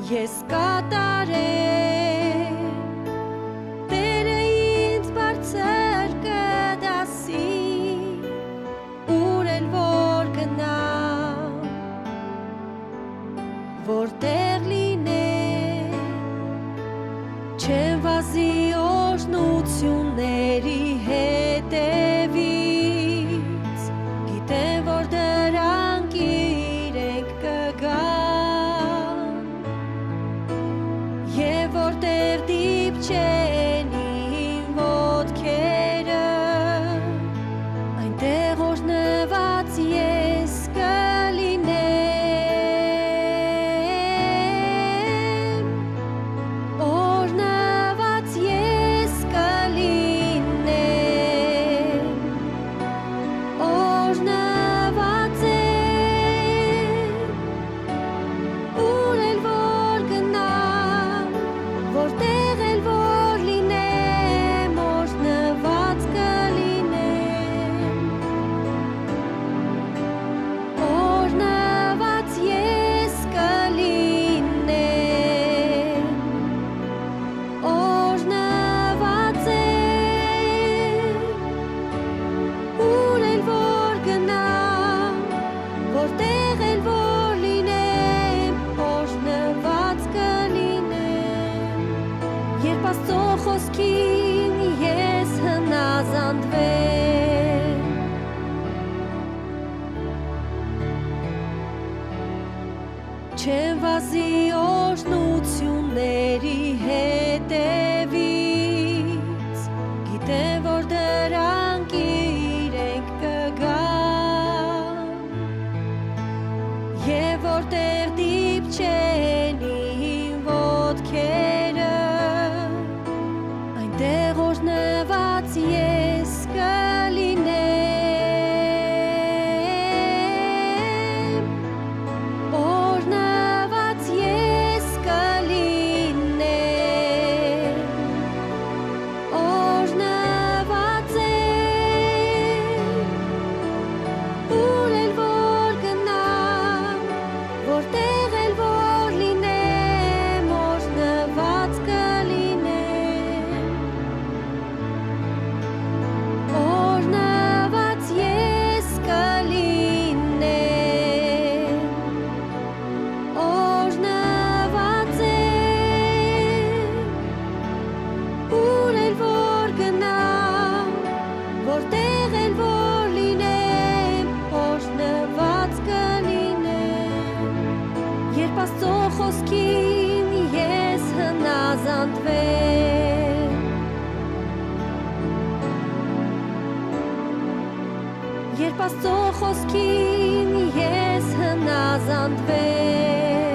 Ես կատարեմ Տերը ինձ բարձր կդասի Ուր էլ որ գնամ Որտեղ լինեմ Չեմ վազի օրհնությունների հետևից Գիտեմ որ դրանք իրենք կգան Եվ որտեղ դիպչեն իմ ոտքերը Այնտեղ օրհնված ես կլինեմ Օրհնված ես կլինեմ Օրհնված եմ Ուր էլ որ գնամ Որտեղ էլ որ լինեմ Օրհնված կլինեմ Օրհնված ես կլինեմ Օրհնված եմ Ուր էլ որ գնամ Որտեղ էլ որ լինեմ Օրհնված կլինեմ Երբ Աստծո խոսքին ես հնազանդվեմ Չեմ վազի օրհնությունների հետևից Գիտեմ որ դրանք իրենք կգան Եվ որտեղ դիպչեն իմ ոտքերը Այնտեղ օրհնված ես կլինեմ Օրհնված ես կլինեմ Օրհնված եմ Ուր էլ որ գնամ Որտեղ էլ որ լինեմ Օրհնված կլինեմ Օրհնված ես կլինեմ Օրհնված եմ Ուր էլ որ գնամ Որտեղ էլ որ լինեմ Օրհնված կլինեմ Երբ Աստծո խոսքին ես հնազանդվեմ Երբ Աստծո խոսքին ես հնազանդվեմ